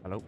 Hello.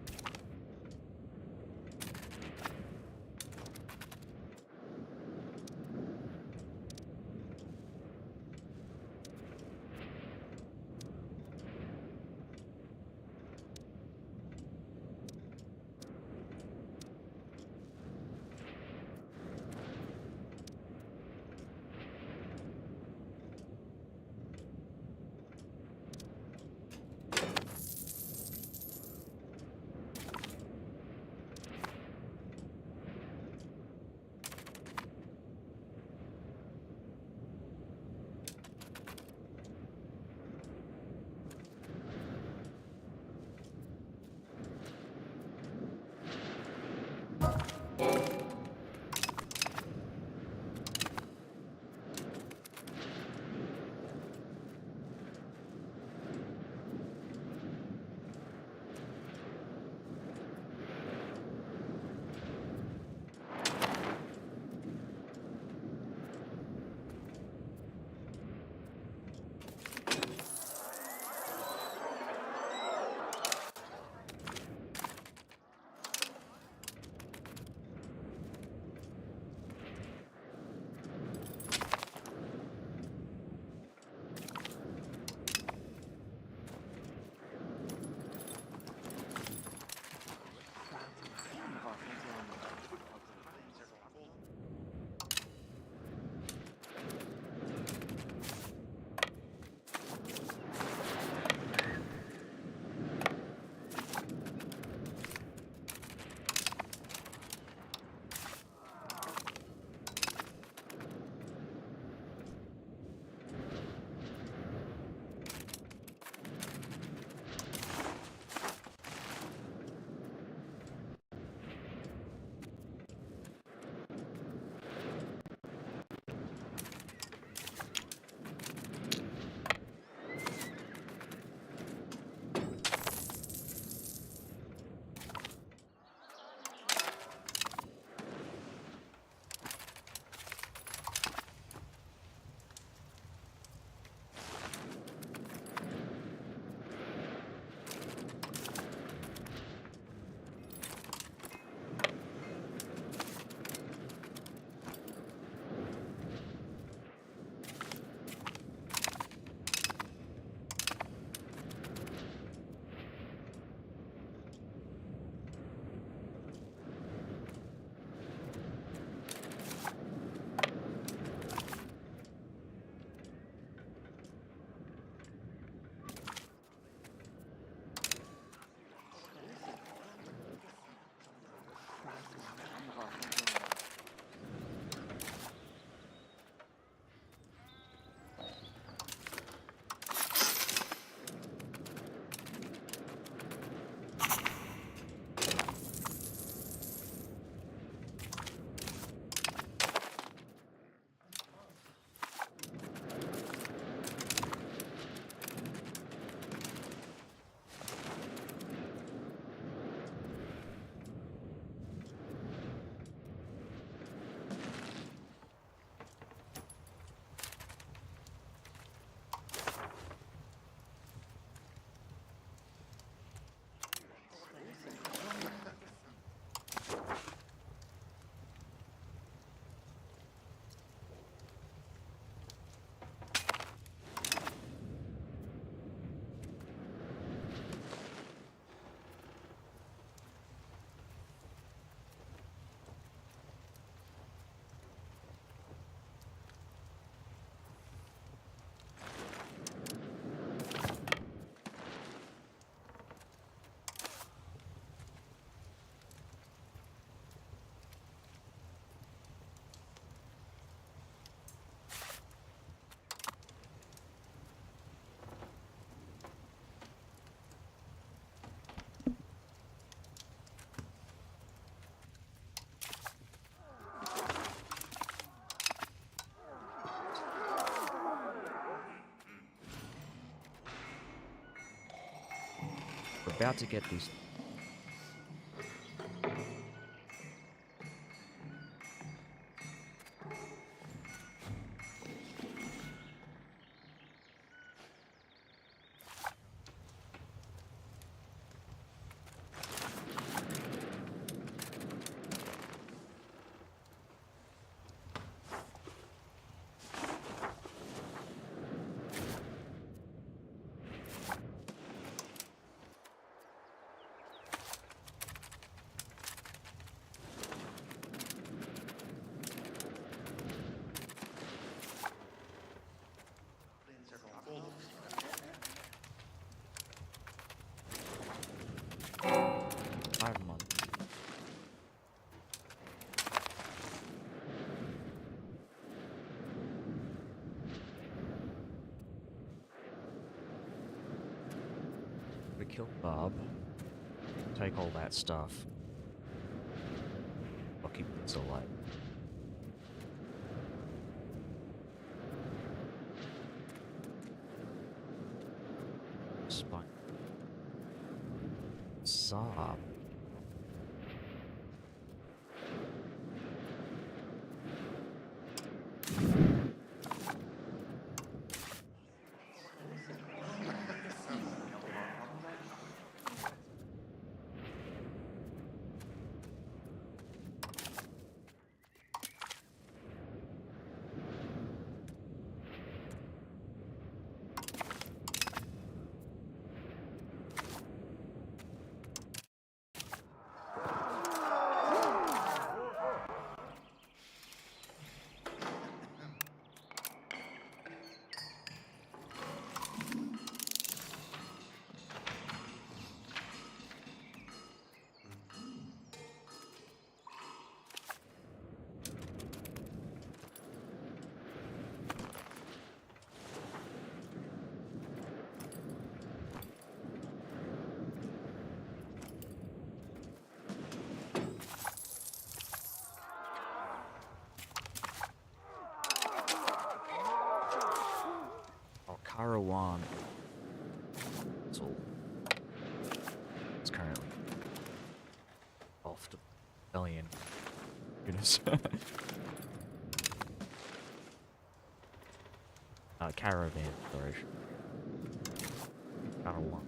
We're about to get these. kill Barb. Take all that stuff. Occupants alike. Spike. Saab. Karawan. It's all. It's currently off to Rebellion. Goodness. Caravan, sorry. Karawan.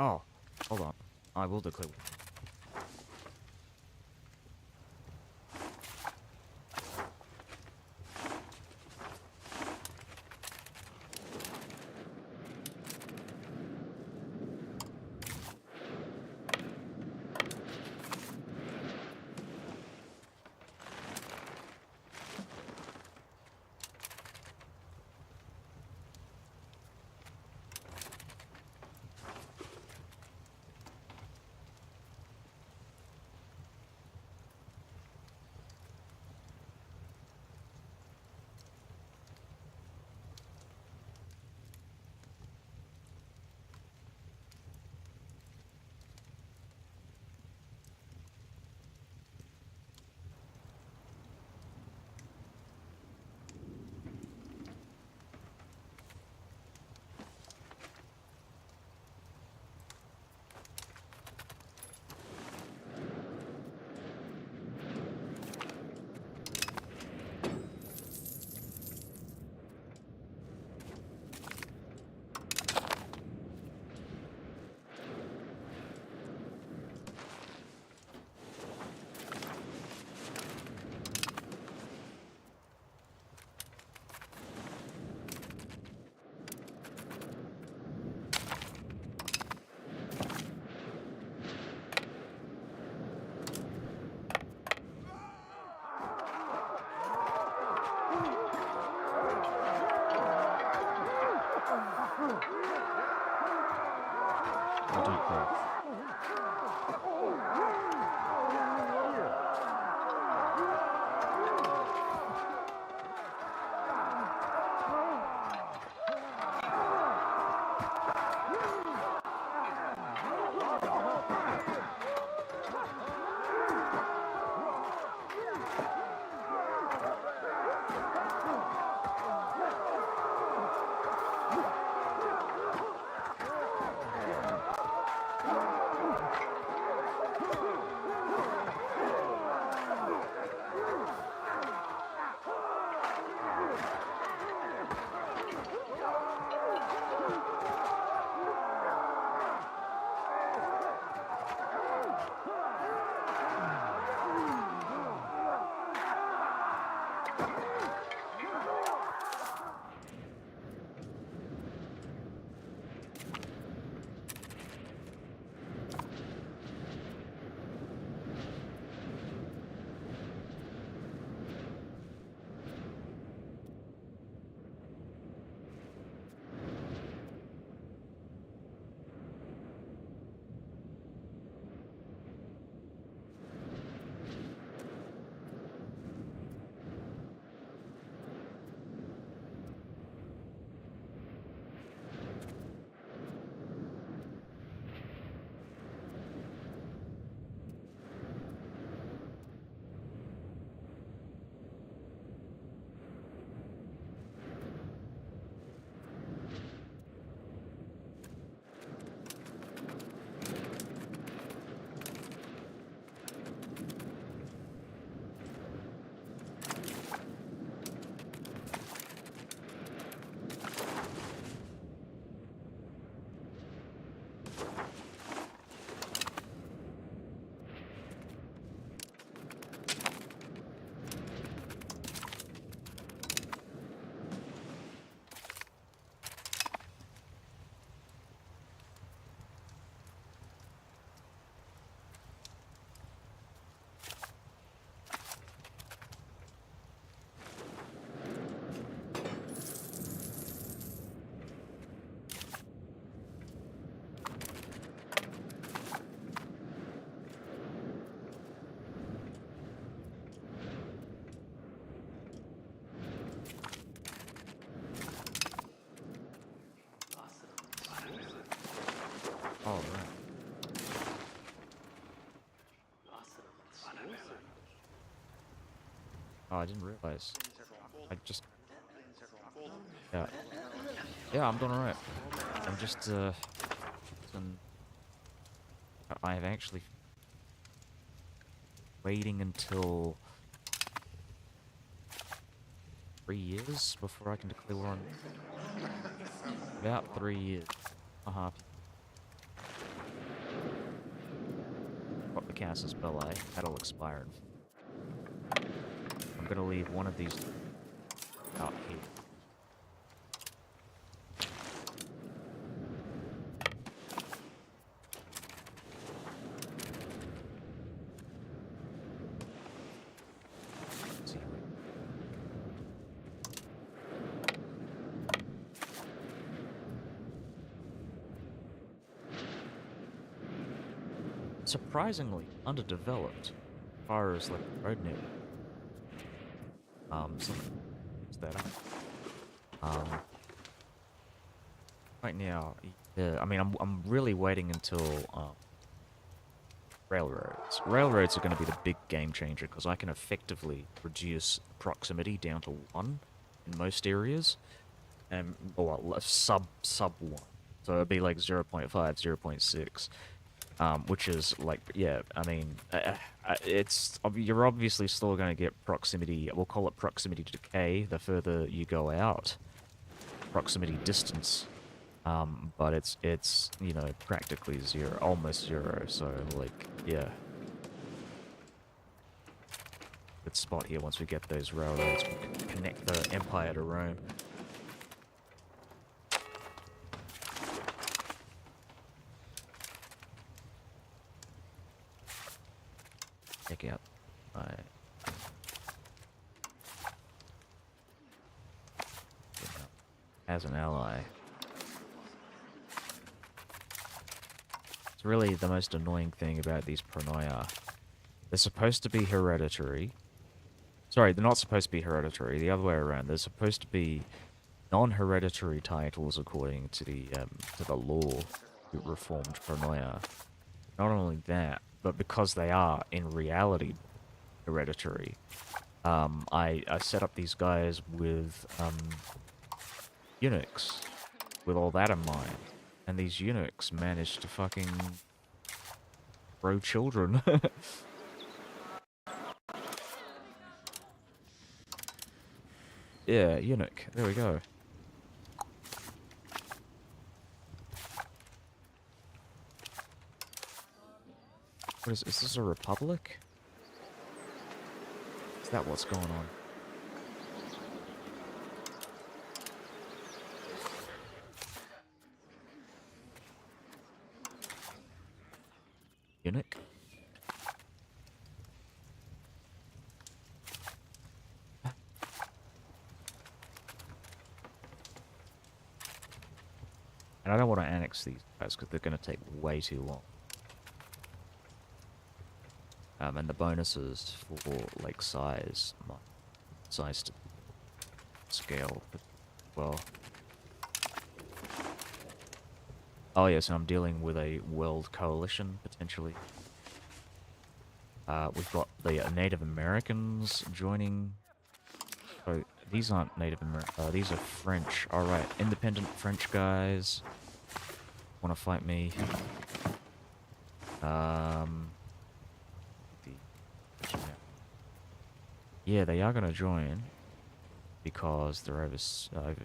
Oh, hold on. I will declare. I'll do it first. All right. Oh, I didn't realize. I just. Yeah. Yeah, I'm doing alright. I'm just, um, I'm actually waiting until 3 years before I can declare war on. About 3 years. Uh-huh. Casus Belli. That'll expire. I'm gonna leave one of these out here. See. Surprisingly underdeveloped as far as like road network. So that up. Right now, yeah, I mean, I'm really waiting until railroads. Railroads are going to be the big game changer because I can effectively reduce proximity down to 1 in most areas, and or sub 1. So it'd be like 0 0.5, 0 0.6. Which is like, yeah, I mean, you're obviously still going to get proximity, we'll call it proximity to decay the further you go out, proximity distance, but it's, you know, practically 0, almost 0, so, like, yeah. Good spot here once we get those railroads, we can connect the Empire to Rome. Check out as an ally. It's really the most annoying thing about these Pronoia. They're supposed to be hereditary. Sorry, they're not supposed to be hereditary. The other way around. They're supposed to be non-hereditary titles according to the law of reformed Pronoia. Not only that, but because they are in reality hereditary, I set up these guys with eunuchs, with all that in mind, and these eunuchs managed to fucking grow children. Yeah, eunuch. There we go. What is this a republic? Is that what's going on? Eunuch? And I don't want to annex these guys because they're going to take way too long. And the bonuses for, like, size to scale, well. Oh yes, and I'm dealing with a world coalition, potentially. We've got the Native Americans joining. Oh, these aren't Native American, these are French. Alright, independent French guys. Want to fight me? Yeah, they are going to join because they're over Scapella.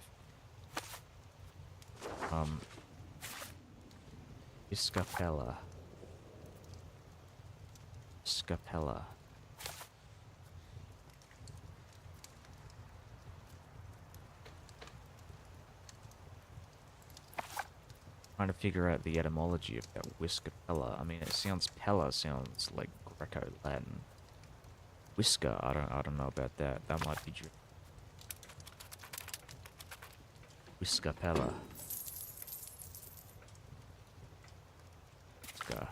Trying to figure out the etymology of that Whiskapella. I mean, it sounds Pella sounds like Greco-Latin. Whisker, I don't know about that. That might be true. Whiskapella. Let's go.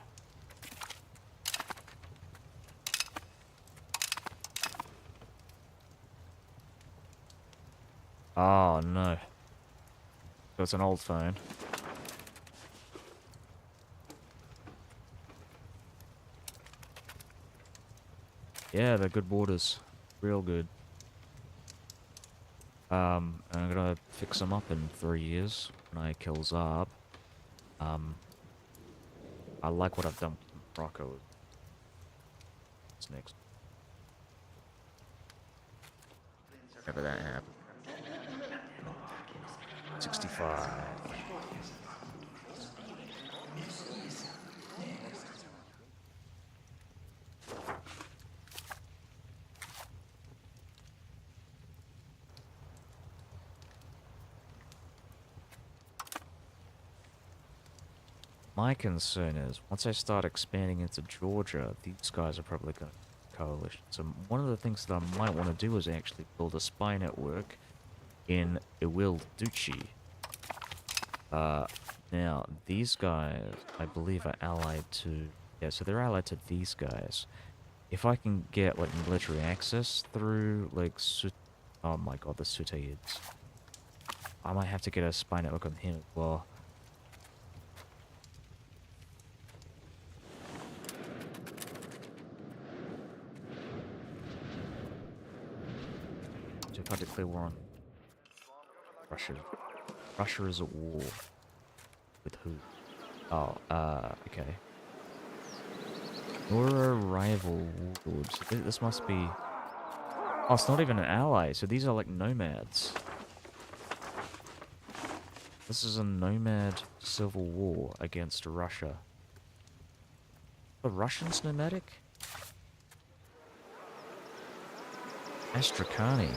Oh no. So it's an old phone. Yeah, they're good borders. Real good. I'm gonna fix them up in 3 years when I kill Zarb. I like what I've done with Morocco. What's next? Whenever that happens. 65. My concern is, once I start expanding into Georgia, these guys are probably going to coalition. So one of the things that I might want to do is actually build a spy network in Iwil Duchy. Now, these guys, I believe, are allied to... Yeah, so they're allied to these guys. If I can get, like, military access through, like, oh my god, the Sutaids. I might have to get a spy network on him as well. So if I declare war on Russia. Russia is at war. With who? Oh, okay. You're a rival warlord. So this must be... Oh, it's not even an ally, so these are like nomads. This is a nomad civil war against Russia. The Russians nomadic? Astrakani.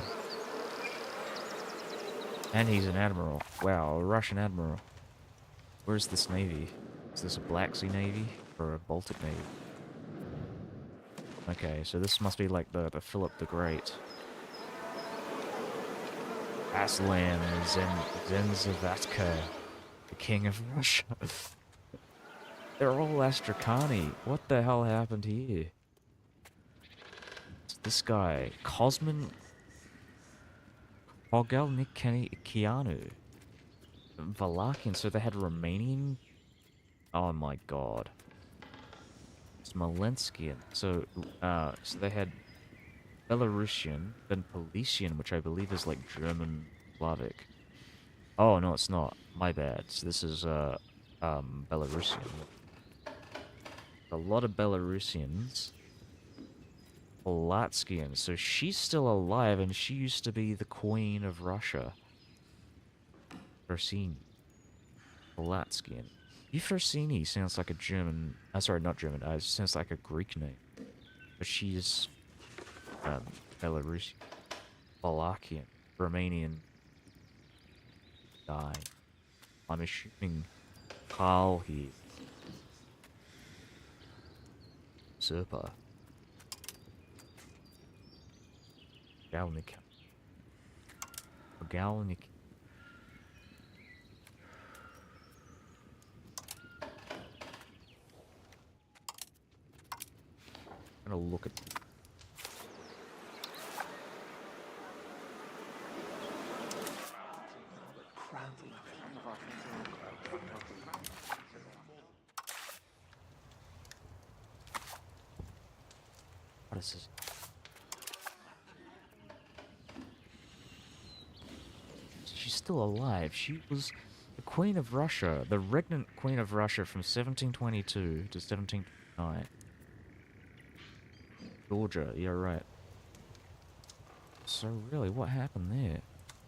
And he's an admiral. Wow, a Russian admiral. Where's this navy? Is this a Black Sea Navy or a Baltic Navy? Okay, so this must be like the Philip the Great. Aslan Zenzavatke, the king of Russia. They're all Astrakani. What the hell happened here? It's this guy, Cosmin Ogalnikianu. Valakian, so they had Romanian. Oh my god. Smolenskian. So they had Belarusian, then Polician, which I believe is like German Slavic. Oh no, it's not. My bad. So this is Belarusian. A lot of Belarusians. Polatskian. So she's still alive, and she used to be the Queen of Russia. Fersini. Polatskian. Euphrosyne sounds like a German... sorry, not German. Sounds like a Greek name. But she's... Belarusian. Valakian. Romanian. Guy. I'm assuming Karl here. Serpa. Galnik. Galnik. I'm gonna look at... What is this? She's still alive. She was the Queen of Russia, the regnant Queen of Russia from 1722 to 1729. Georgia, yeah, right. So really, what happened there?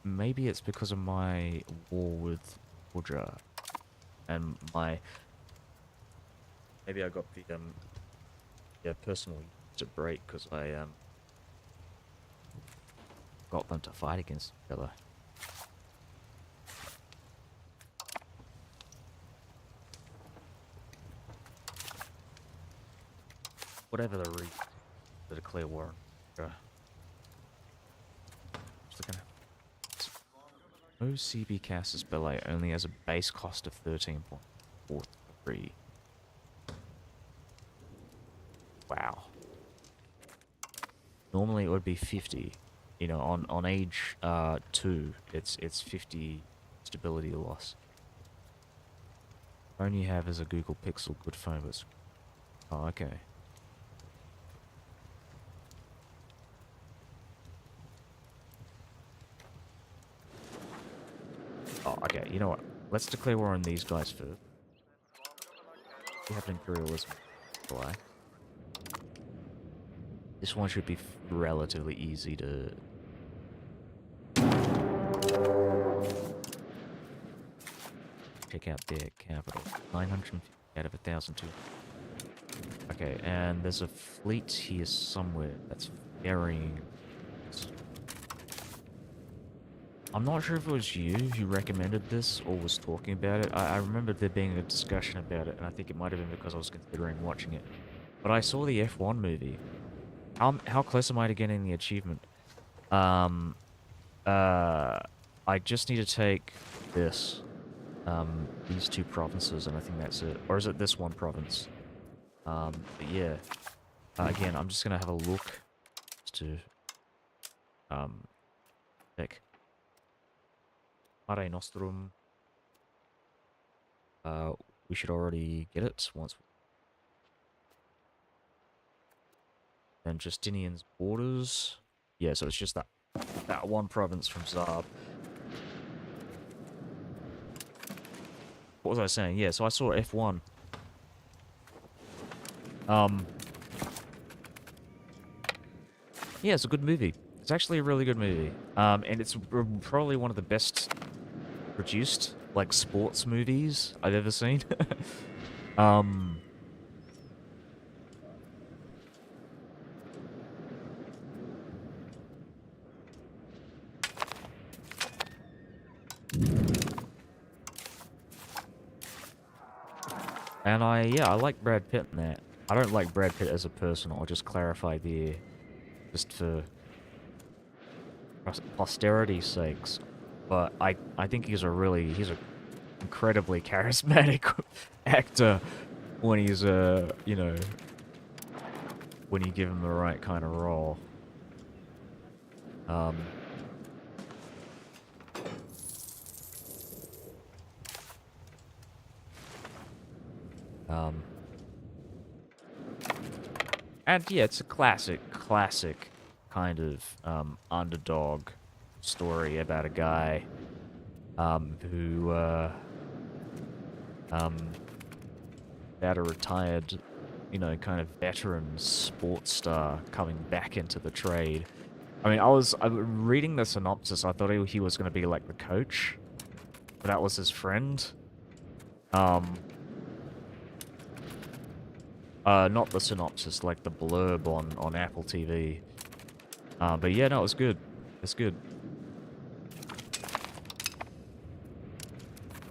Maybe it's because of my war with Georgia, and my... Maybe I got the yeah, personal to break because I got them to fight against each other. Whatever the reason to declare war. Just looking at... OCB Casus Belli only has a base cost of 13.43. Wow. Normally it would be 50. You know, on age 2, it's 50 stability loss. Phone you have is a Google Pixel, good phone, but... Oh, okay. Oh, okay, you know what? Let's declare war on these guys first. We have imperialism. Why? This one should be relatively easy to... check out their capital. 950 out of 1,002. Okay, and there's a fleet here somewhere that's ferrying... I'm not sure if it was you who recommended this or was talking about it. I remember there being a discussion about it, and I think it might have been because I was considering watching it. But I saw the F1 movie. How close am I to getting the achievement? Um, uh, I just need to take this, these two provinces, and I think that's it. Or is it this one province? But yeah. Again, I'm just gonna have a look to, check. Mare Nostrum. We should already get it once. And Justinian's borders. Yeah, so it's just that one province from Zab. What was I saying? Yeah, so I saw F1. Yeah, it's a good movie. It's actually a really good movie. And it's probably one of the best produced, like, sports movies I've ever seen. um, and yeah, I like Brad Pitt in that. I don't like Brad Pitt as a person, I'll just clarify there, just for posterity's sakes. But I think he's a incredibly charismatic actor when he's, you know, when you give him the right kind of role. Um, um, and yeah, it's a classic kind of, underdog story about a guy, who, about a retired, you know, kind of veteran sports star coming back into the trade. I mean, I reading the synopsis, I thought he was going to be like the coach, but that was his friend. Not the synopsis, like the blurb on Apple TV. But yeah, no, it was good. It's good.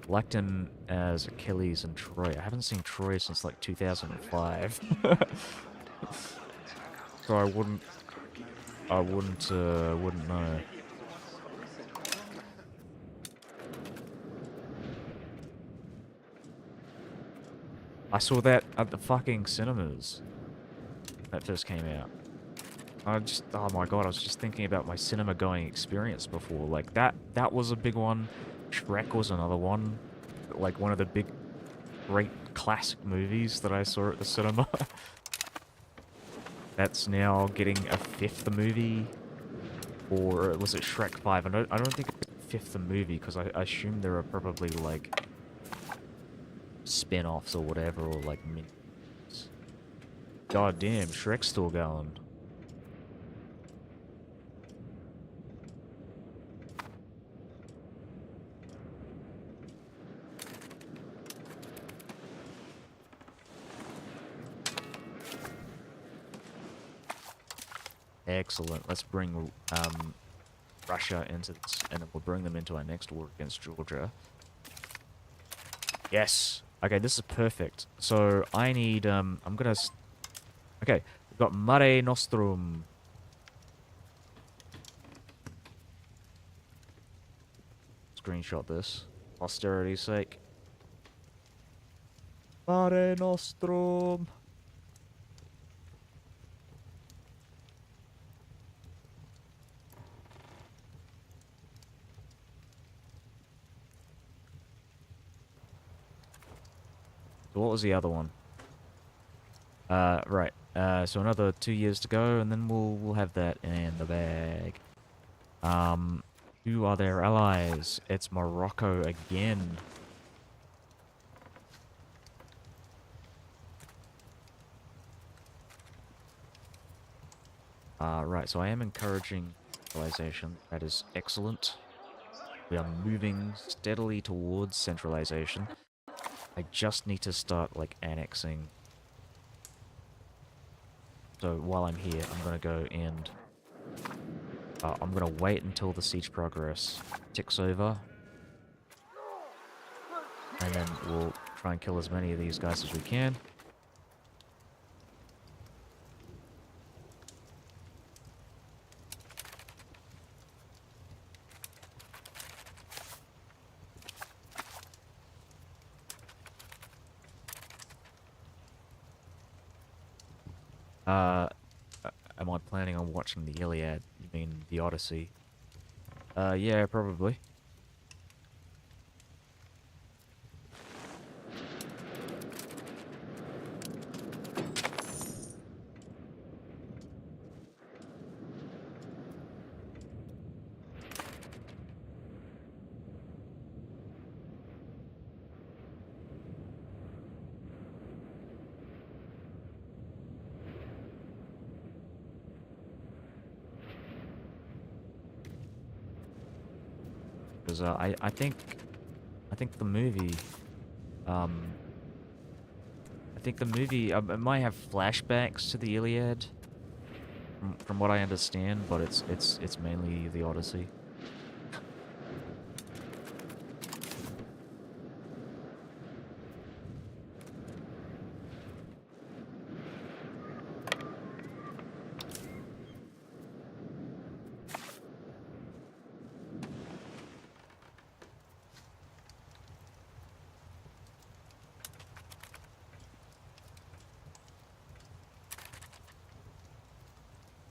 Liked him as Achilles and Troy. I haven't seen Troy since like 2005. So wouldn't know. I saw that at the fucking cinemas. That first came out. Oh my god, I was just thinking about my cinema going experience before. Like that was a big one. Shrek was another one. Like one of the big, great classic movies that I saw at the cinema. That's now getting a fifth movie. Or was it Shrek 5? I don't think it's a fifth movie, because I assume there are probably like spin-offs or whatever, or like minis. God damn, Shrek's still going. Excellent. Let's bring Russia into this, and then we'll bring them into our next war against Georgia. Yes. Okay, this is perfect. So I need I'm gonna. Okay, we've got Mare Nostrum. Screenshot this, posterity's sake. Mare Nostrum. So what was the other one? Right. So another 2 years to go, and then we'll have that in the bag. Who are their allies? It's Morocco again. Right, so I am encouraging centralization. That is excellent. We are moving steadily towards centralization. I just need to start, like, annexing. So while I'm here, I'm gonna go and I'm gonna wait until the siege progress ticks over, and then we'll try and kill as many of these guys as we can. Uh, am I planning on watching the Iliad? You mean the Odyssey? Yeah, probably. Because I think the movie, um, I think the movie it might have flashbacks to the Iliad, from what I understand, but it's mainly the Odyssey.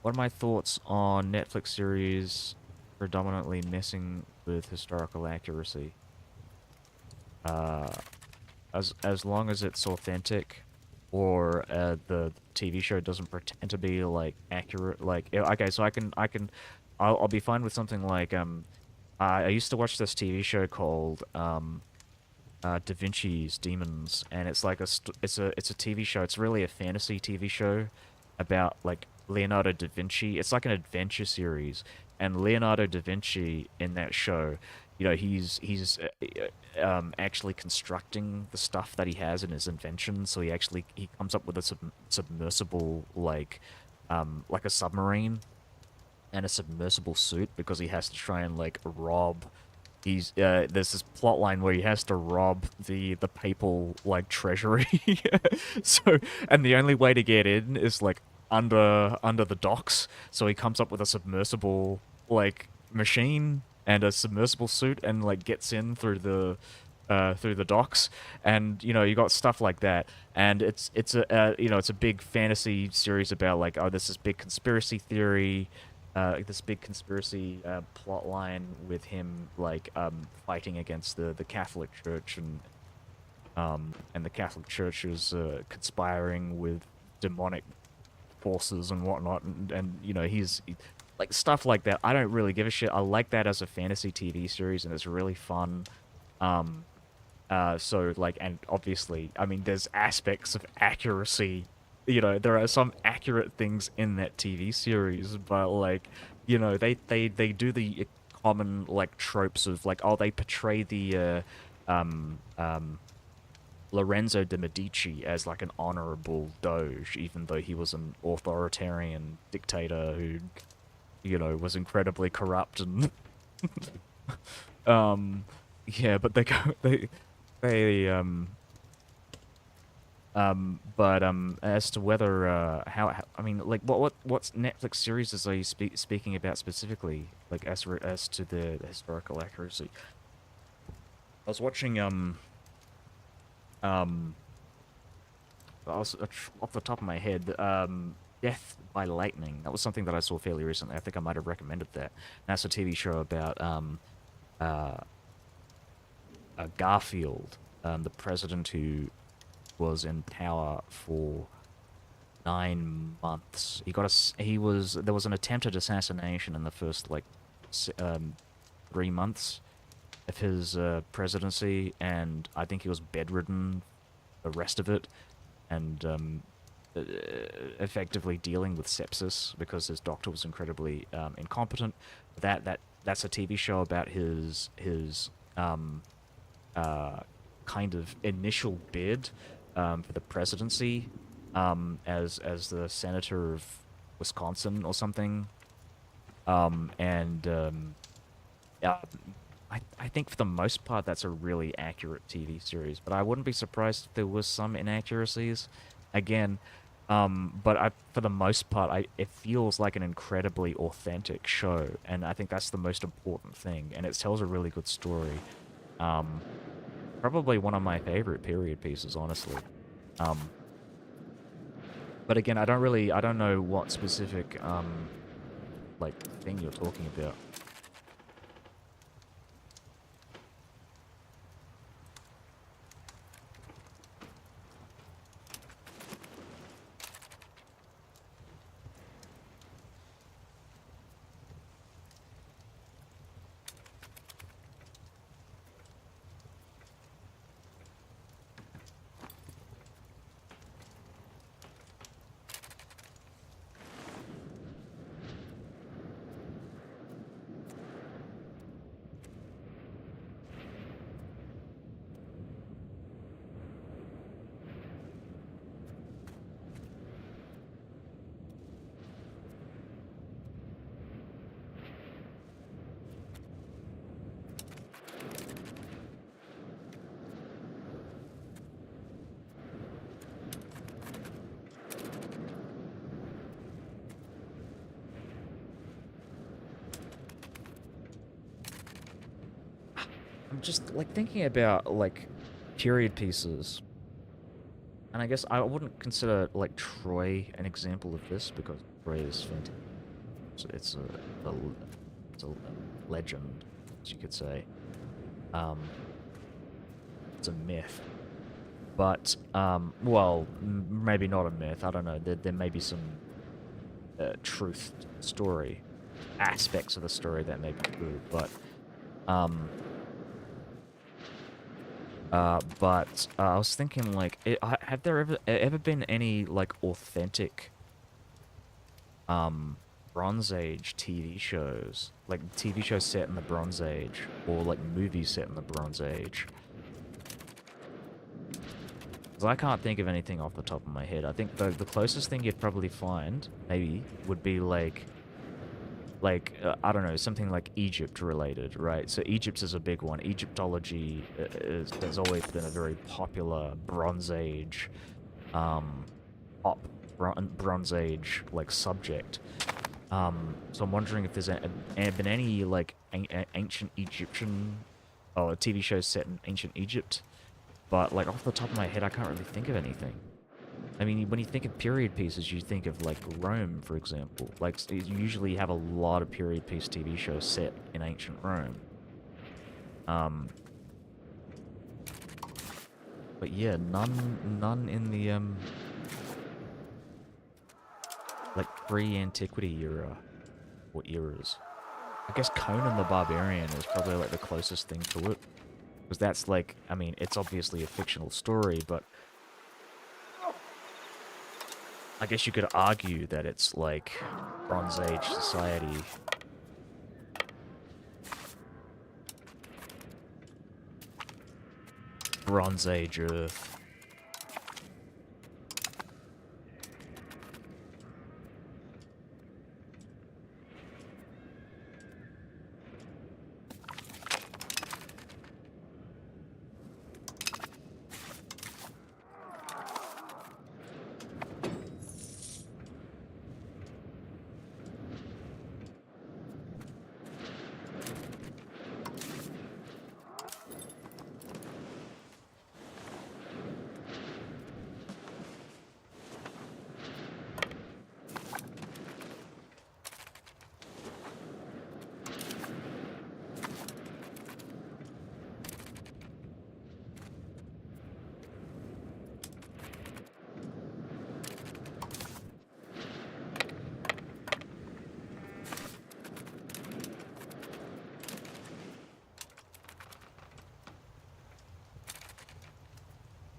What are my thoughts on Netflix series predominantly messing with historical accuracy? Uh, as long as it's authentic, or the TV show doesn't pretend to be like accurate. Like, okay, so I'll be fine with something like I used to watch this TV show called Da Vinci's Demons, and it's like it's a TV show. It's really a fantasy TV show about like Leonardo da Vinci. It's like an adventure series, and Leonardo da Vinci in that show, you know, actually constructing the stuff that he has in his invention. So he comes up with a submersible like a submarine and a submersible suit because he has to try and like rob. There's this plot line where he has to rob the papal like treasury. So, and the only way to get in is like under the docks. So he comes up with a submersible like machine and a submersible suit and like gets in through the docks. And you know, you got stuff like that. And it's a you know, it's a big fantasy series about like, oh, this is big conspiracy theory, this big conspiracy plot line with him like fighting against the Catholic Church, and the Catholic Church is conspiring with demonic forces and whatnot, and you know, like stuff like that. I don't really give a shit. I like that as a fantasy TV series, and it's really fun. Um, so like, and obviously, I mean, there's aspects of accuracy. You know, there are some accurate things in that TV series, but like, you know, they do the common like tropes of like, oh, they portray the Lorenzo de Medici as like an honorable doge, even though he was an authoritarian dictator who, you know, was incredibly corrupt and um, yeah, but they go they but as to whether how I mean, like what's Netflix series are you speaking about specifically, like as to the historical accuracy? I was watching um I was off the top of my head, Death by Lightning. That was something that I saw fairly recently. I think I might have recommended that. That's a TV show about uh Garfield, the president who was in power for 9 months. There was an attempted assassination in the first like 3 months of his presidency, and I think he was bedridden the rest of it, and uh, effectively dealing with sepsis because his doctor was incredibly incompetent. That's a TV show about his uh, kind of initial bid for the presidency, as the senator of Wisconsin or something. And uh, I think for the most part that's a really accurate TV series, but I wouldn't be surprised if there was some inaccuracies. Again, but for the most part, it feels like an incredibly authentic show, and I think that's the most important thing. And it tells a really good story. Um, Probably one of my favorite period pieces, honestly. Um, but again, I don't know what specific like thing you're talking about. I'm just like thinking about like period pieces, and I guess I wouldn't consider like Troy an example of this because Troy is fantastic. It's it's a legend, as you could say. Um, it's a myth, but well, maybe not a myth. I don't know. There may be some truth to the story, aspects of the story that may be true, but um, I was thinking, like, have there ever been any like authentic um Bronze Age TV shows, like TV shows set in the Bronze Age, or like movies set in the Bronze Age? 'Cause I can't think of anything off the top of my head. I think the closest thing you'd probably find, maybe, would be I don't know, something like Egypt related, right? So Egypt is a big one. Egyptology has always been a very popular Bronze Age, um, pop Bronze Age like subject. So I'm wondering if there's been any like ancient Egyptian or TV shows set in ancient Egypt, but like off the top of my head, I can't really think of anything. I mean, when you think of period pieces, you think of like Rome, for example. Like you usually have a lot of period piece TV shows set in ancient Rome. Um, but yeah, none in the like pre-antiquity era or eras. I guess Conan the Barbarian is probably like the closest thing to it, because that's like, I mean, it's obviously a fictional story, but I guess you could argue that it's like Bronze Age society. Bronze Age Earth.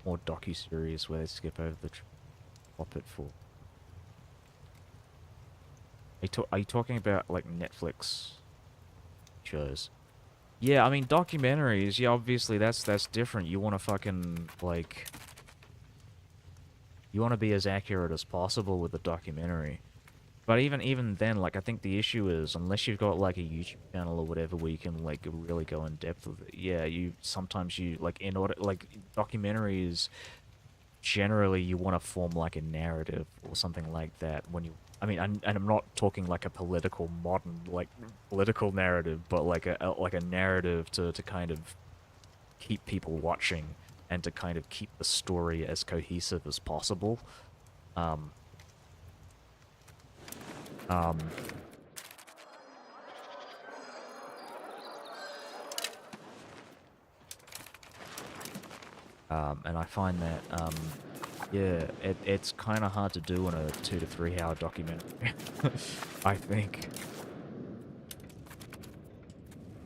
More docu-series where they skip over the plot for. Are you talking about like Netflix shows? Yeah, I mean documentaries. Yeah, obviously that's different. You want to fucking like you want to be as accurate as possible with the documentary. But even then, like I think the issue is unless you've got like a YouTube channel or whatever where you can like really go in depth with it. Yeah, you sometimes you like in order like documentaries generally you want to form like a narrative or something like that when you I mean and I'm not talking like a political modern like political narrative but like a narrative to kind of keep people watching and to kind of keep the story as cohesive as possible. Um um and I find that yeah, it's kind of hard to do in a 2 to 3 hour documentary. I think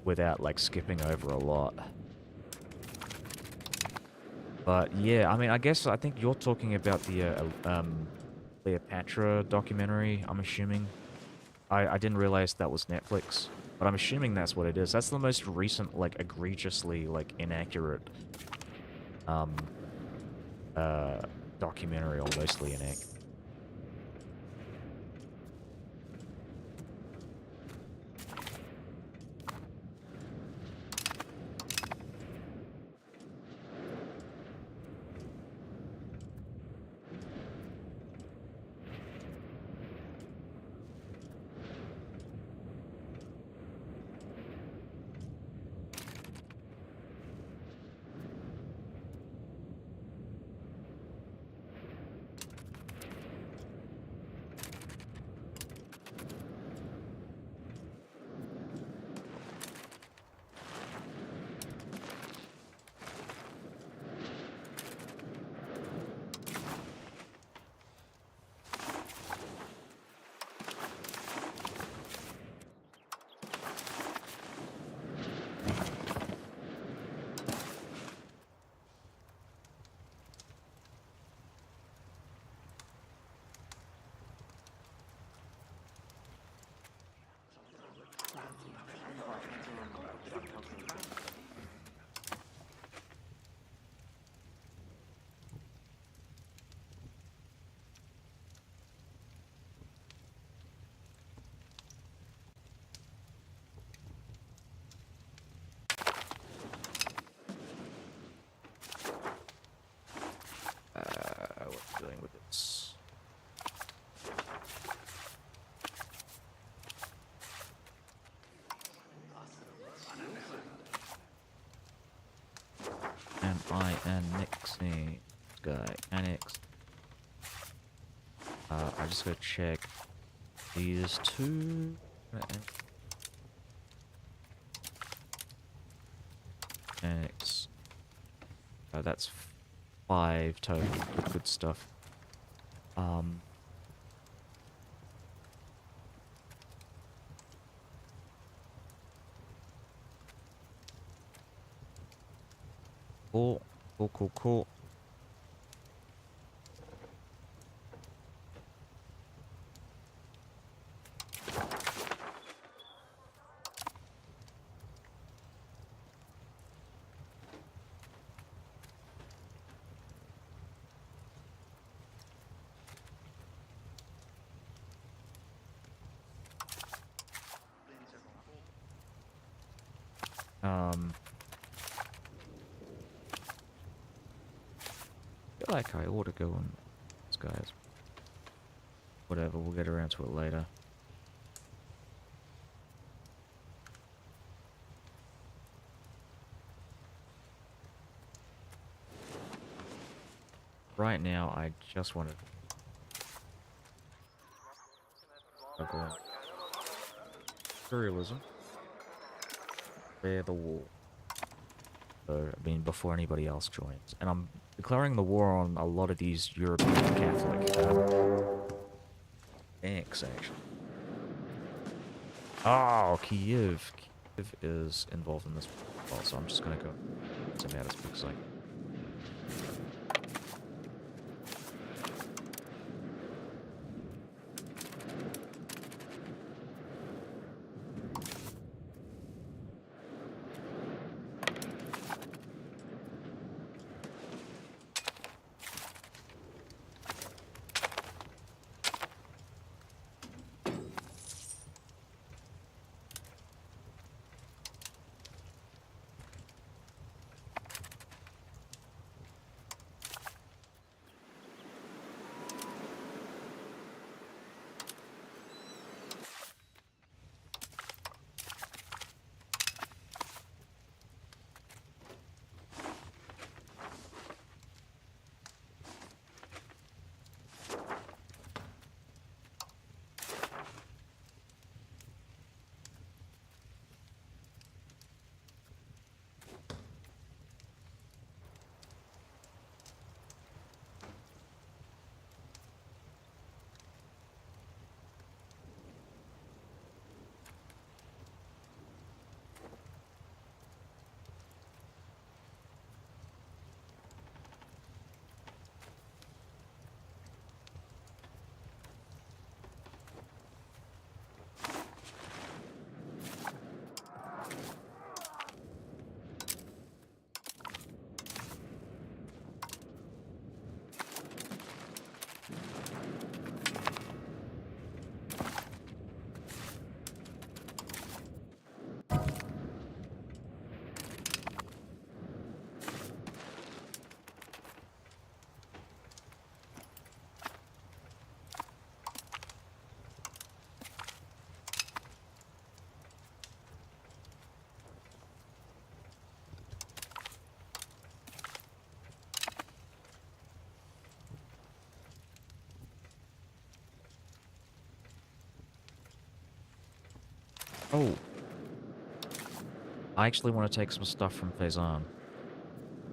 without like skipping over a lot. But yeah, I mean, I think you're talking about the Cleopatra documentary. I'm assuming. I didn't realize that was Netflix, but I'm assuming that's what it is. That's the most recent, like egregiously like inaccurate um uh documentary, or mostly inaccurate. What's dealing with this? Am I annexing this guy? Annex. I just gotta check these two. Annex. That's 5 total. Good stuff. Um. Cool. Cool. I feel like I ought to go on this guys. Whatever, we'll get around to it later. Right now, I just want to go on imperialism. Clear the wall. So, I mean, before anybody else joins. And I'm declaring the war on a lot of these European Catholic banks, actually. Oh, Kiev. Kiev is involved in this as well, so I'm just going to go to Mare because I... Oh, I actually want to take some stuff from Faison.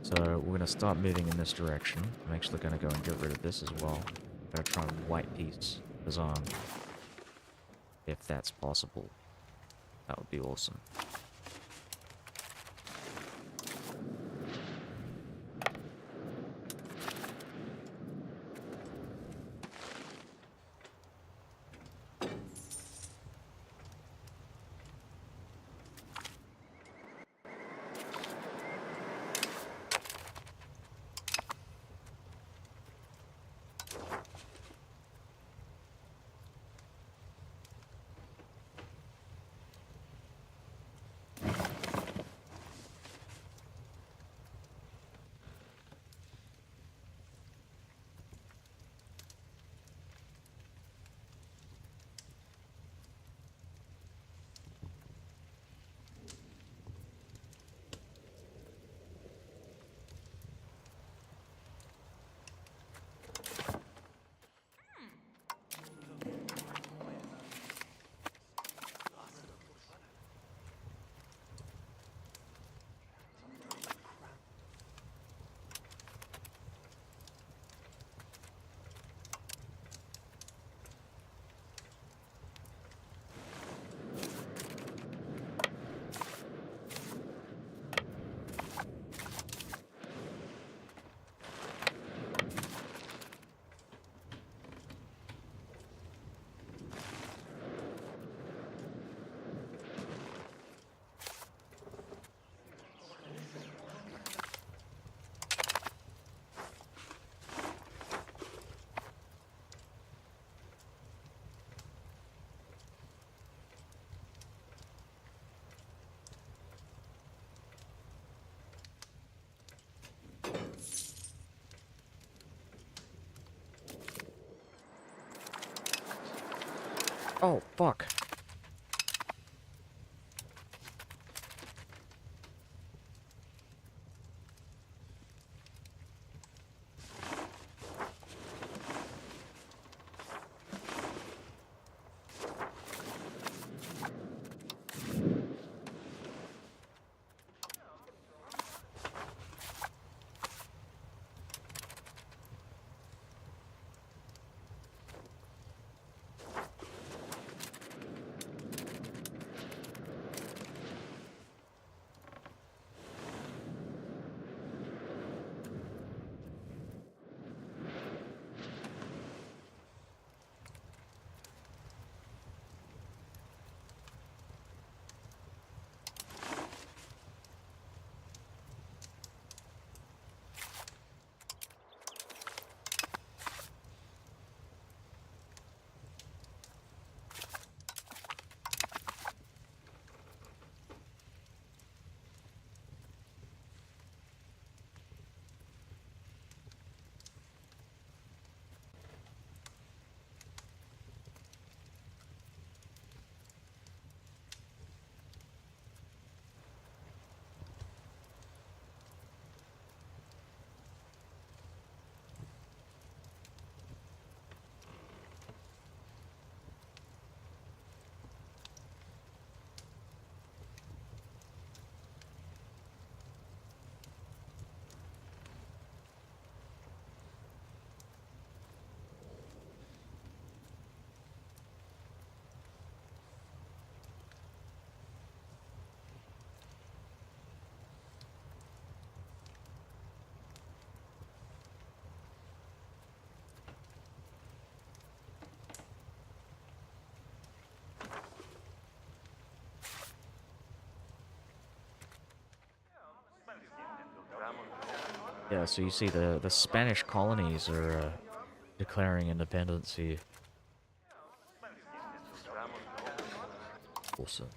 So we're going to start moving in this direction. I'm actually going to go and get rid of this as well. I'm going to try and white piece Faison. If that's possible. That would be awesome. Oh, fuck. Yeah, so you see the Spanish colonies are declaring independence here. Awesome.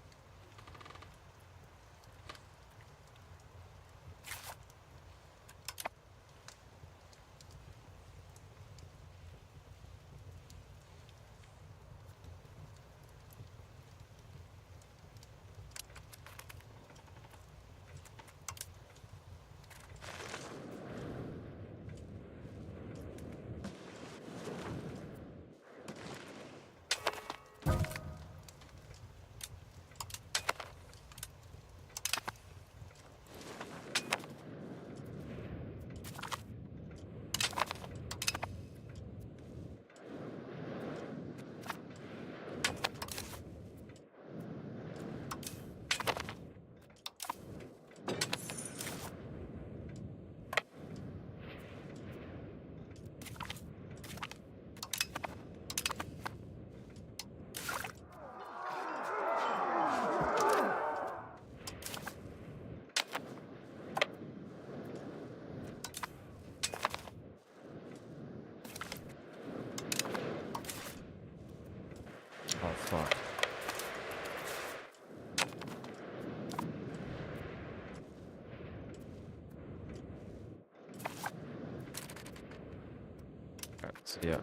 So, yeah.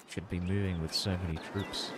Should be moving with so many troops.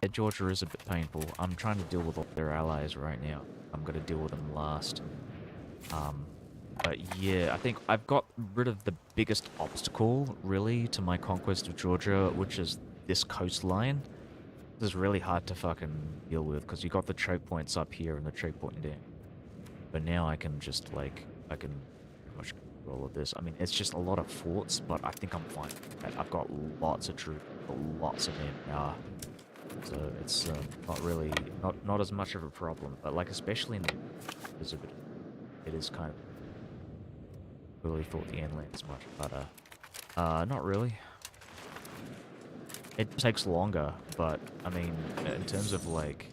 Georgia is a bit painful. I'm trying to deal with all their allies right now. I'm gonna deal with them last. Um, but yeah, I think I've got rid of the biggest obstacle, really, to my conquest of Georgia, which is this coastline. This is really hard to fucking deal with, because you got the choke points up here and the choke point down. But now I can just, like, I can pretty much control all of this. I mean, it's just a lot of forts, but I think I'm fine. I've got lots of troops, lots of manpower. So it's not really, not as much of a problem. But, like, especially in the, there's a bit, it is kind of, really thought the inland's much better. Not really. It takes longer, but, I mean, in terms of, like,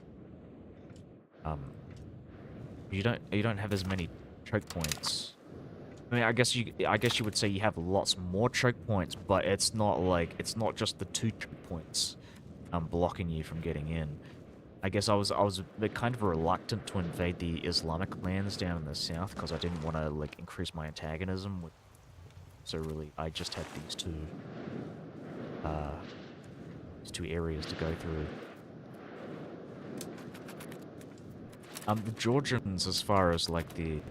you don't have as many choke points. I mean, I guess you would say you have lots more choke points, but it's not like, it's not just the 2 choke points blocking you from getting in. I guess I was a bit kind of reluctant to invade the Islamic lands down in the south because I didn't want to, like, increase my antagonism with, so really I just had these two areas to go through. The Georgians, as far as like the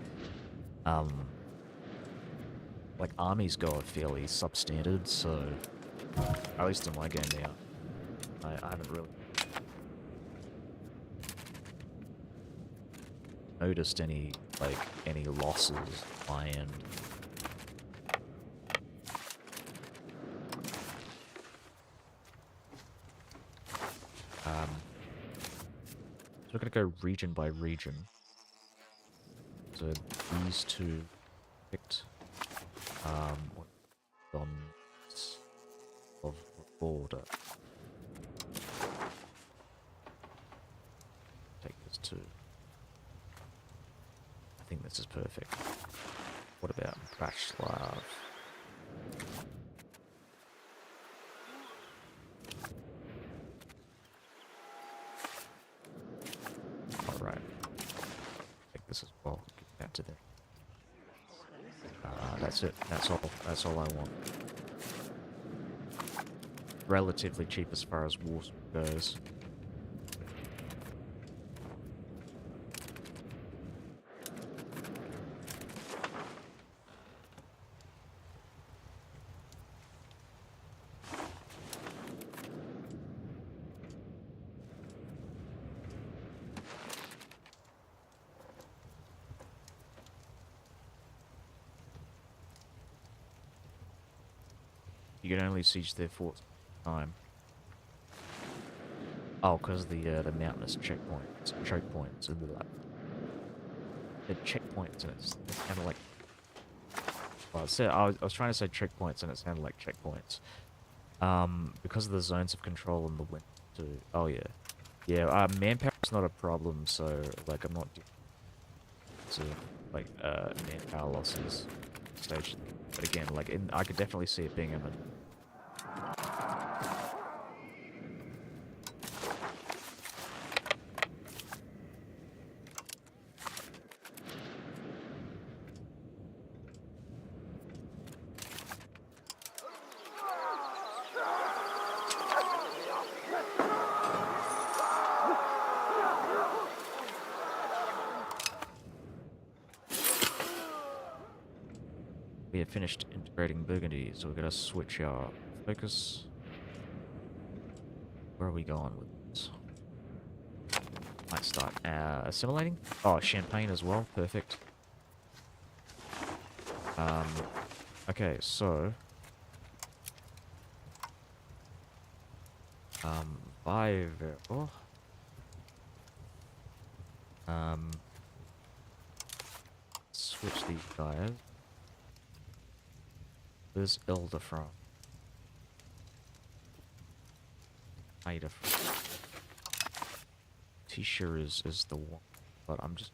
like armies go, are fairly substandard, so at least in my game now, I haven't really noticed any losses on my end. So we're gonna go region by region. So these two picked on of border. Take this too. I think this is perfect. What about Bratislav? Alright. Take this as well. Get that to there. That's it. That's all. That's all I want. Relatively cheap as far as war goes. You can only siege their forts at a time. Oh, because the mountainous checkpoints, choke points, and the checkpoints, and it's kind of like. Well, I was trying to say checkpoints, and it sounded like checkpoints. Because of the zones of control and the wind too. Oh yeah, yeah. Manpower's not a problem, so like I'm not. So like manpower losses stage, but again, like I could definitely see it being a. We have finished integrating Burgundy, so we're gonna switch our focus. Where are we going with this? Might start assimilating. Oh, Champagne as well. Perfect. Okay, so Viver. Switch these guys. There's Elder from. Ida from. T-shirt is the one, but I'm just.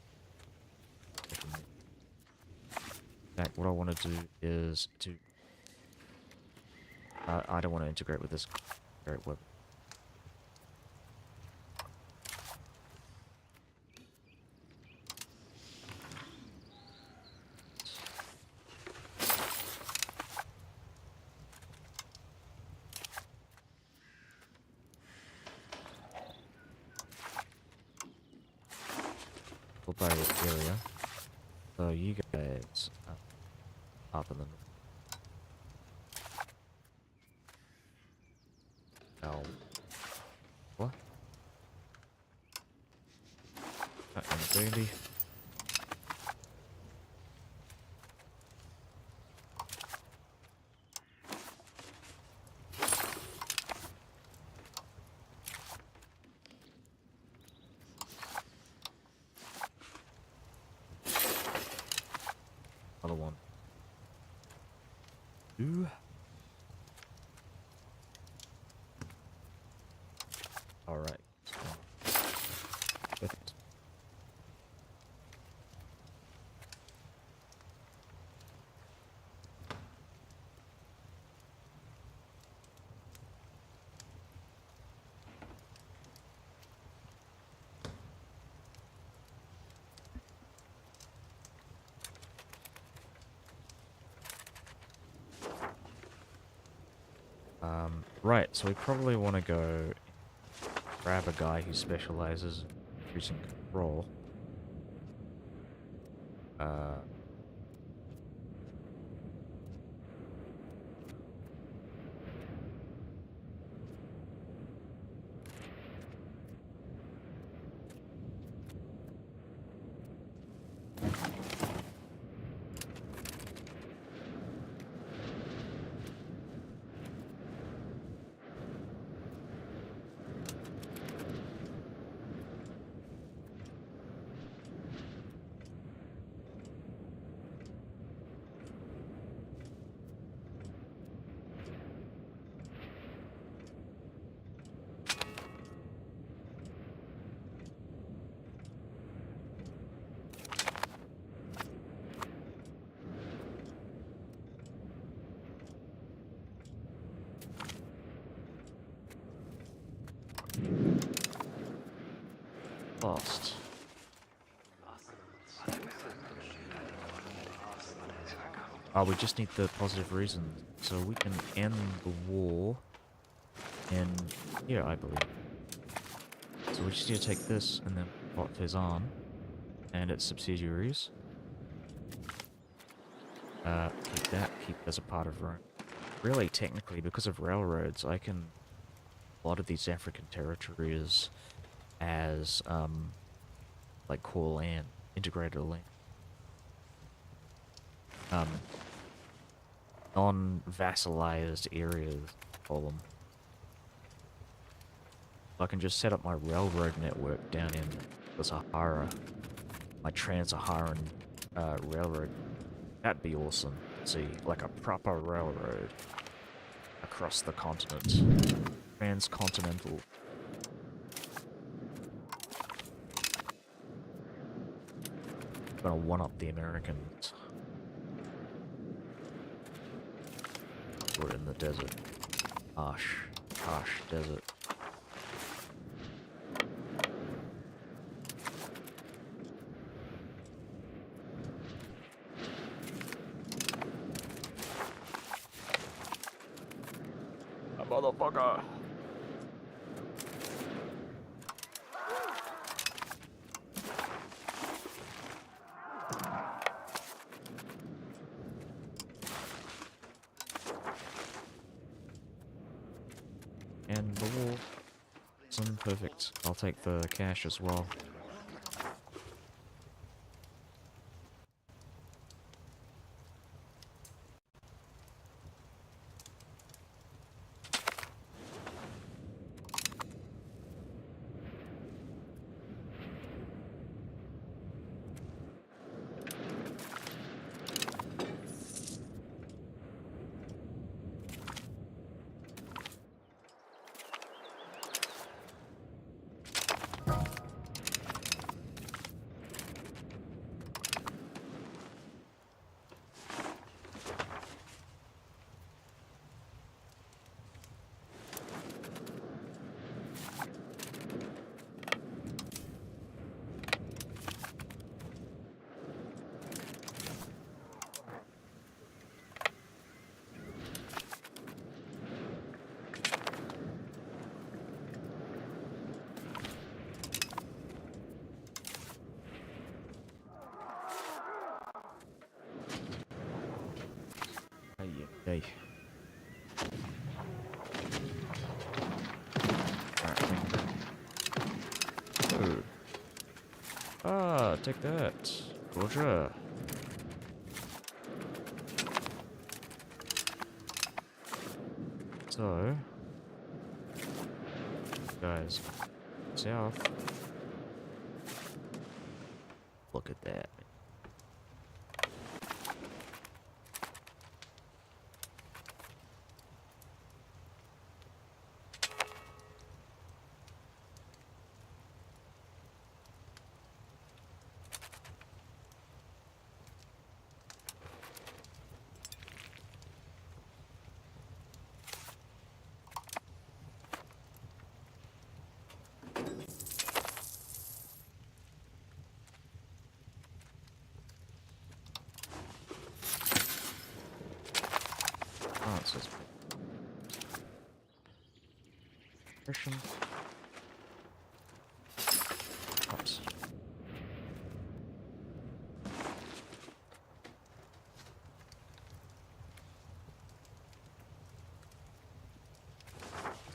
In fact, what I want to do is to. I don't want to integrate with this great web. by area. So you guys up in the now. What? Burgundy. Another one. Two. Alright. Perfect. Right, so we probably want to go grab a guy who specializes in using control. Lost. Oh, we just need the positive reasons, so we can end the war in here, I believe. So we just need to take this and then plot Fezan and its subsidiaries. Keep that, keep as a part of Rome. Really, technically, because of railroads, I can a lot of these African territories as like core land, integrated land. Non-vassalized areas, call them. I can just set up my railroad network down in the Sahara, my trans-Saharan railroad. That'd be awesome. See, like a proper railroad across the continent. Transcontinental. Gonna one-up the Americans. We're in the desert. Harsh desert. A motherfucker! And the wall. Awesome, perfect. I'll take the cash as well. Hey. Alright, oh. Ah, take that. Gotcha. So, guys, south. Look at that. Oh, it says Christian. Oops.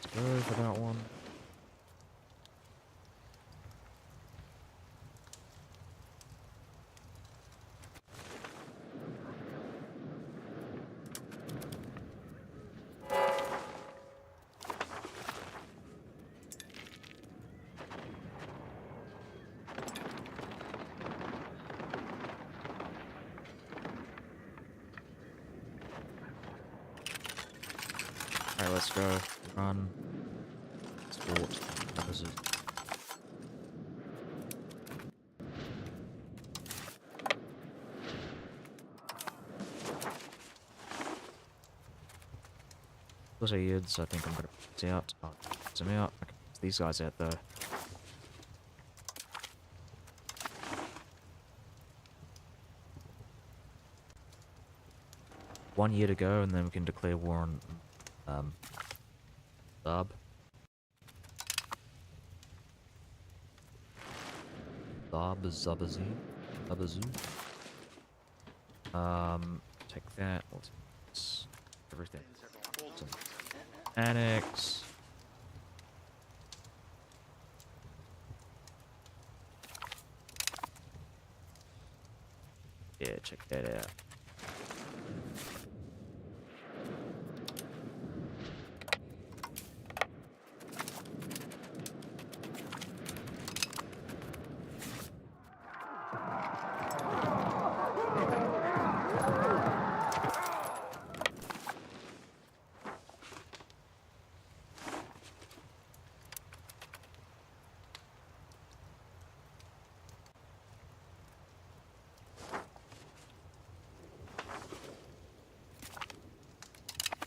Let's go for that one. Alright, let's go. Run. Sport. What is it? Those are yids. I think I'm gonna put these out. Oh, put them out. I can put these guys out though. One year to go, and then we can declare war on Zab. Zabazu. Take that. We'll take this. Everything. Some annex. Yeah, check that out.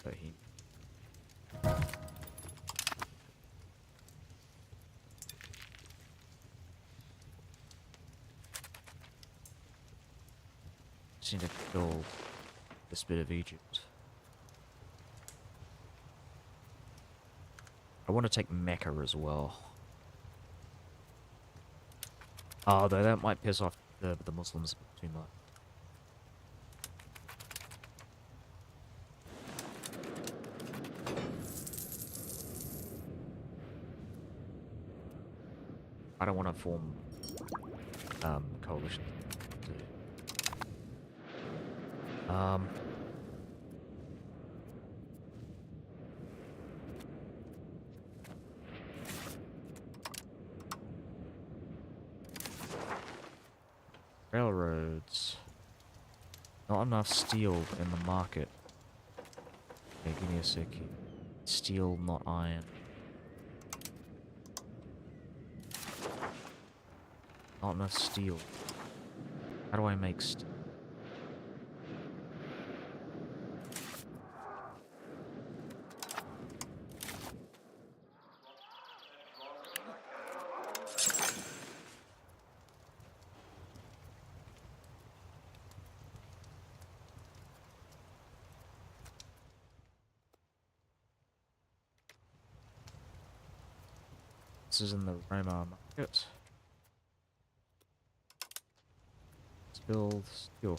So he just need to kill this bit of Egypt. I want to take Mecca as well. Oh, though that might piss off the Muslims too much. I don't want to form coalition. Railroads. Not enough steel in the market. Okay, give me a sec. Steel, not iron. Not enough steel. How do I make steel? This is in the Roma market. Let's build steel.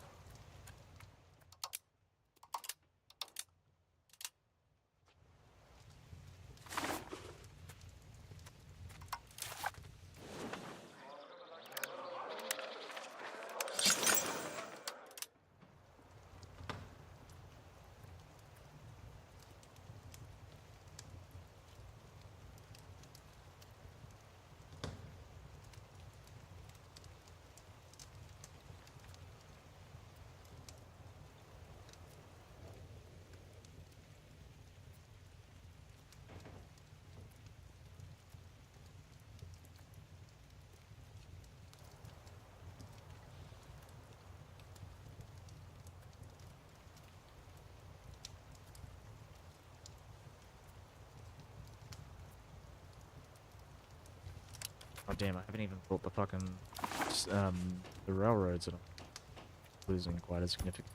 damn, I haven't even built the fucking, the railroads that I'm losing quite as significant.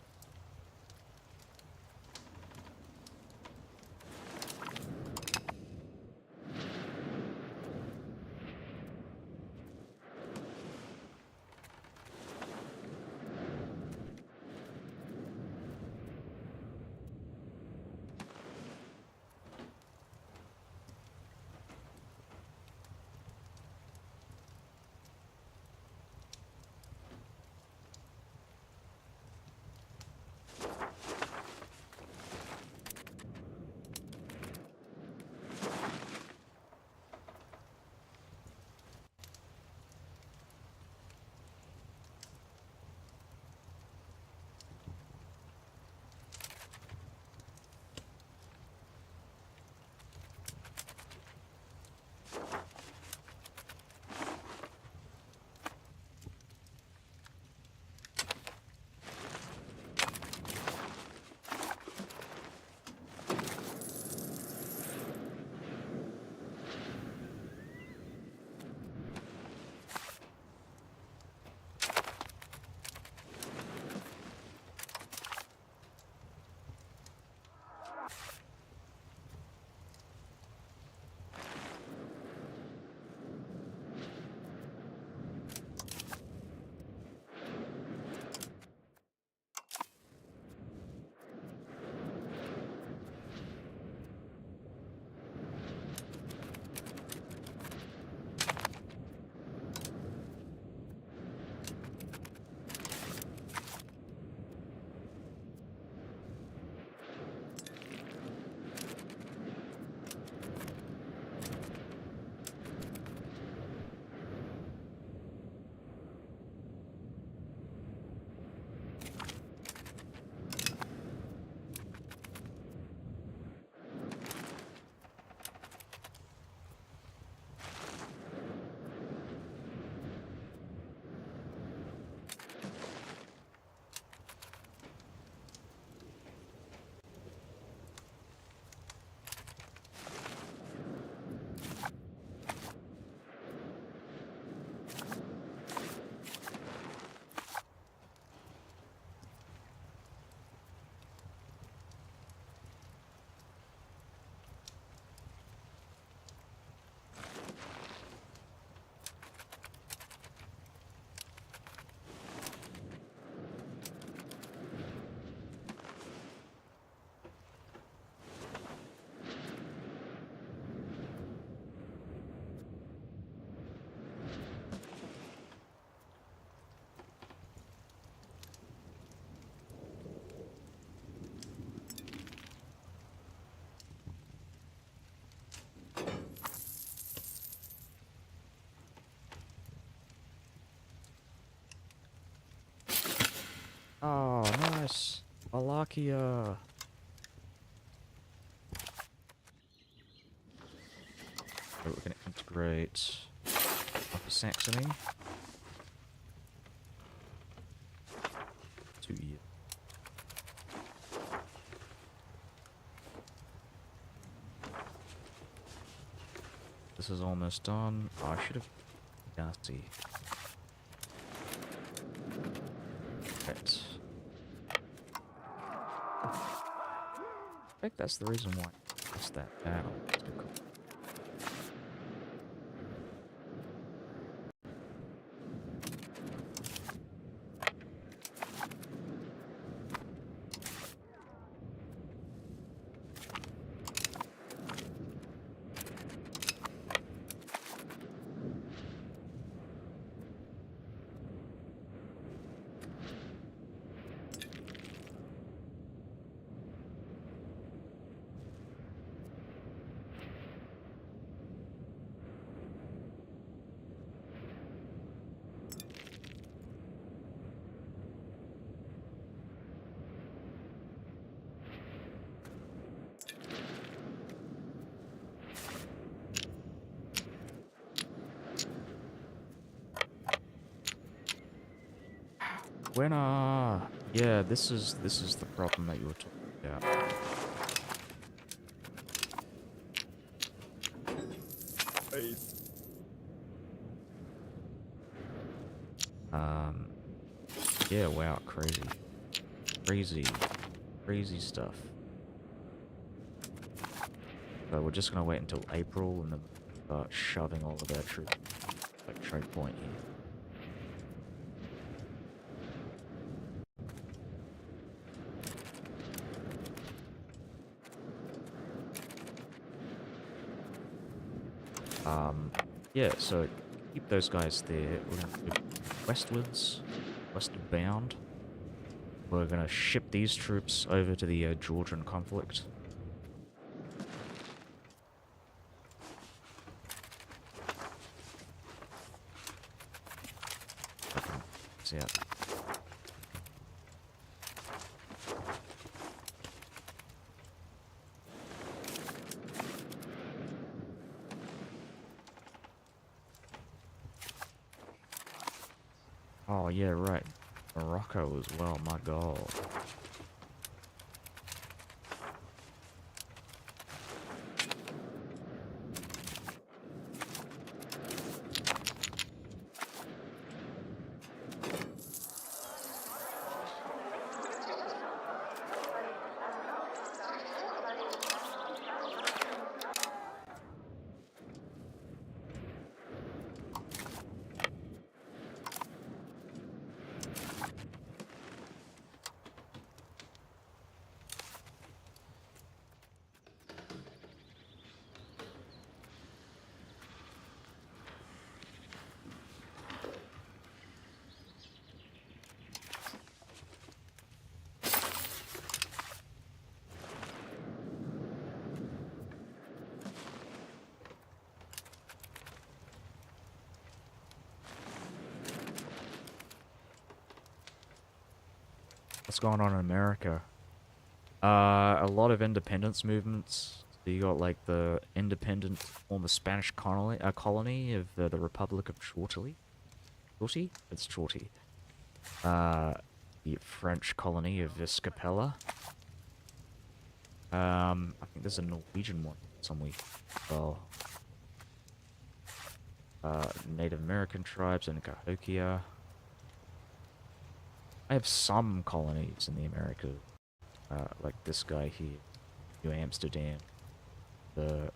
Oh, nice. Wallachia. So we're going to integrate Upper Saxony. 2 years. This is almost done. Oh, I should have... Darcy. Right. I think that's the reason why I lost that battle. It's because winner! Yeah, this is the problem that you were talking about. Um, yeah, wow, crazy. Crazy. Crazy stuff. So we're just gonna wait until April and then start shoving all of our troops like choke point here. Yeah, so keep those guys there. We're gonna move westwards, westward bound. We're gonna ship these troops over to the Georgian conflict. Yeah. Oh yeah, right. Morocco as well. My God. What's going on in America? A lot of independence movements. So you got like the independent former Spanish colony of the Republic of Chorley. Chorley? It's Chorley. The French colony of Viscapella. I think there's a Norwegian one somewhere. Well, Native American tribes in Cahokia. I have some colonies in the Americas. Like this guy here, New Amsterdam, the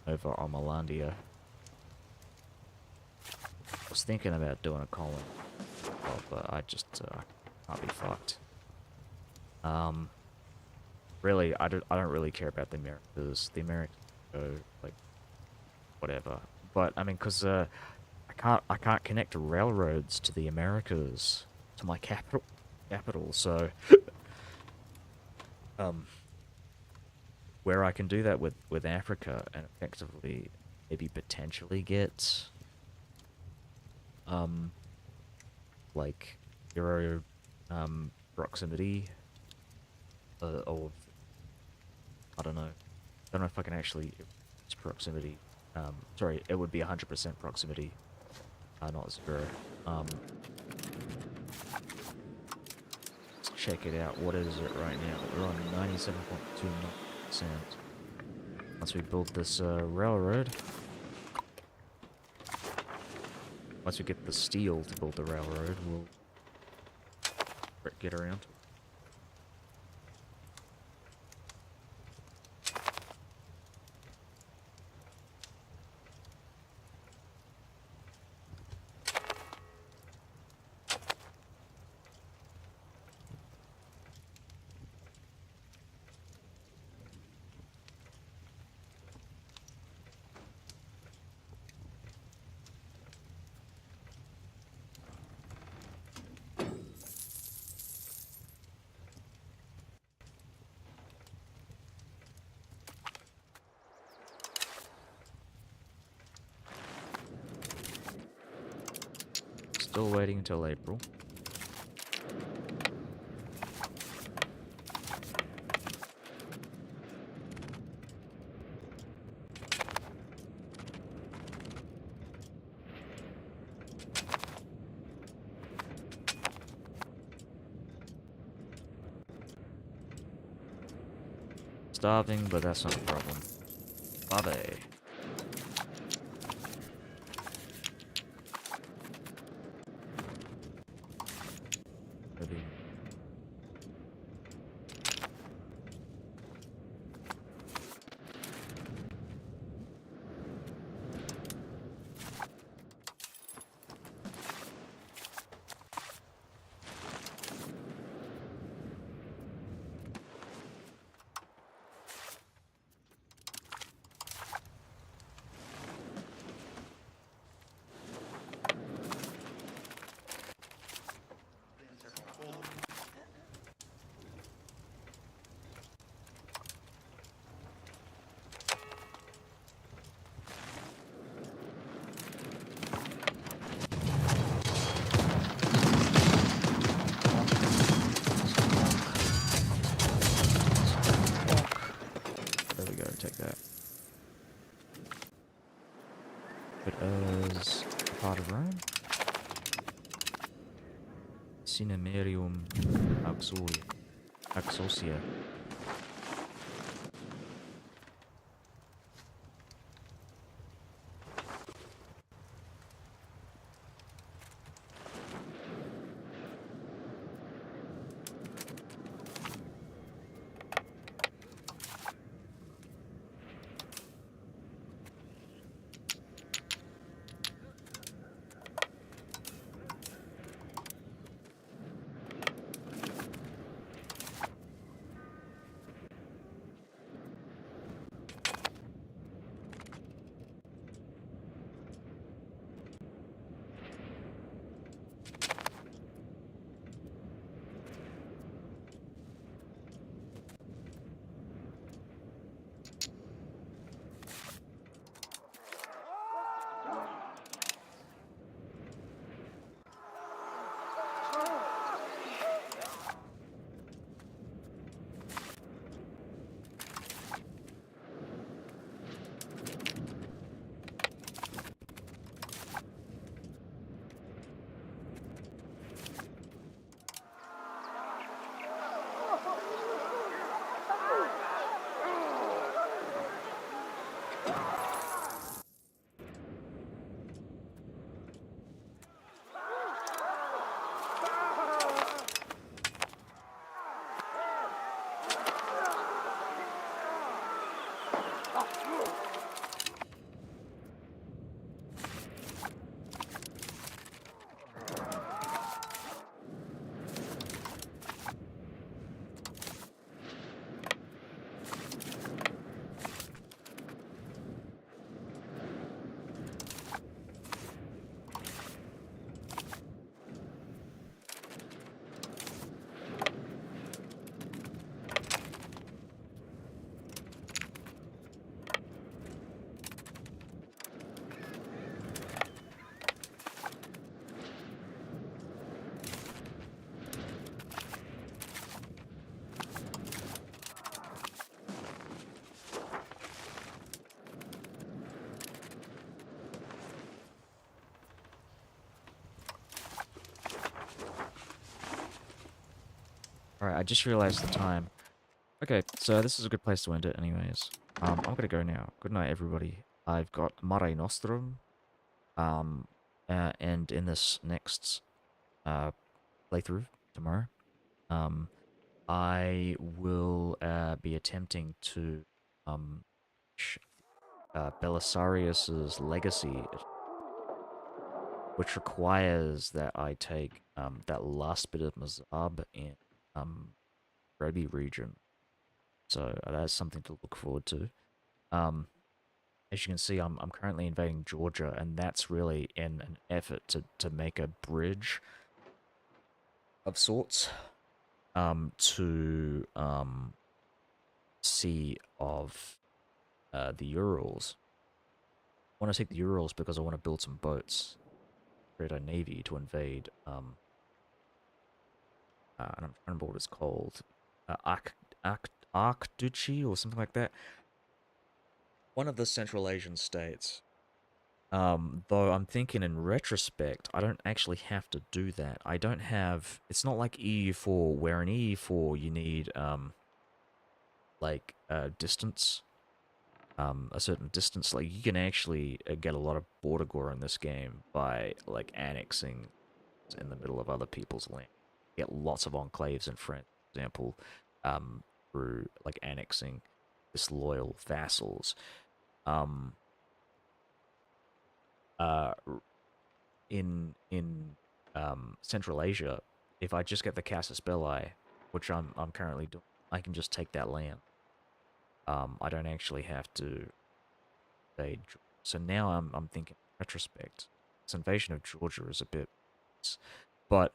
Nova Armalandia. I was thinking about doing a colony, but I just can't be fucked. Really, I don't really care about the Americas. The Americans go like whatever. But I mean, cause I can't connect railroads to the Americas to my capital. So where I can do that with Africa and effectively maybe potentially get like Euro proximity or I don't know. I don't know if I can actually it's proximity. Sorry, it would be 100% proximity, not 0. Let's check it out. What is it right now? We're on 97.29%. Once we build this railroad, once we get the steel to build the railroad, we'll get around to it. Still waiting until April. Starving, but that's not a problem. Bye. Cinemarium Axolia. Axosia. Alright, I just realized the time. Okay, so this is a good place to end it anyways. I'm gonna go now. Good night, everybody. I've got Mare Nostrum, um, and in this next, uh, playthrough tomorrow, um, I will, be attempting to, um, Belisarius's legacy, which requires that I take, that last bit of Mazab in, Roby region. So that's something to look forward to. Um, as you can see, I'm currently invading Georgia, and that's really in an effort to make a bridge of sorts, to sea of the Urals. I want to take the Urals because I want to build some boats, create a navy to invade. And I'm trying to remember what it's called, Archduchy or something like that. One of the Central Asian states. Though I'm thinking in retrospect, I don't actually have to do that. I don't have, it's not like EU4, where in EU4 you need, like, distance, a certain distance. Like, you can actually get a lot of border gore in this game by, like, annexing in the middle of other people's land. Get lots of enclaves in France, for example, through, like, annexing disloyal vassals. Um, uh, in Central Asia, if I just get the Casus Belli, which I'm currently doing, I can just take that land. I don't actually have to invade. So now I'm thinking in retrospect, this invasion of Georgia is a bit, but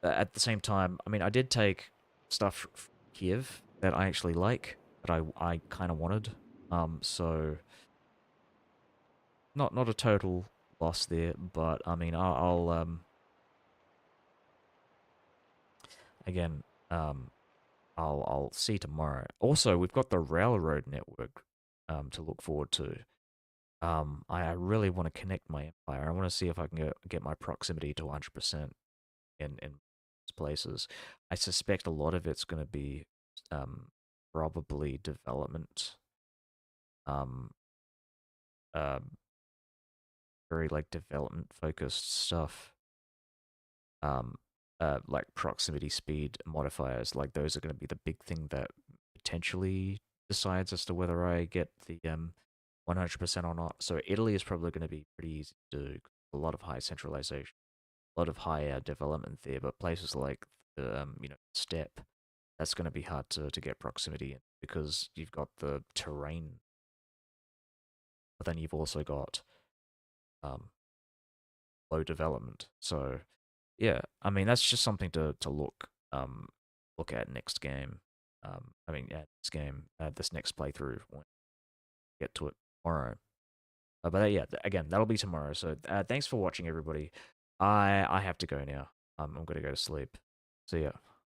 at the same time, I mean, I did take stuff from Kiev that I actually like, that I kind of wanted. So not a total loss there, but I mean, I'll again, um, I'll see tomorrow. Also, we've got the railroad network to look forward to. I really want to connect my empire. I want to see if I can get my proximity to 100% in places. I suspect a lot of it's going to be um, probably development, um, uh, very like development focused stuff, um, like proximity speed modifiers. Like those are going to be the big thing that potentially decides as to whether I get the 100% or not. So Italy is probably going to be pretty easy to do. A lot of high centralization, a lot of high development there, but places like the steppe, that's going to be hard to get proximity in because you've got the terrain, but then you've also got um, low development. So yeah, I mean that's just something to look at next game. Yeah, this game, this next playthrough when we get to it tomorrow. Yeah, again, that'll be tomorrow. So thanks for watching, everybody. I have to go now. I'm gonna go to sleep. See ya.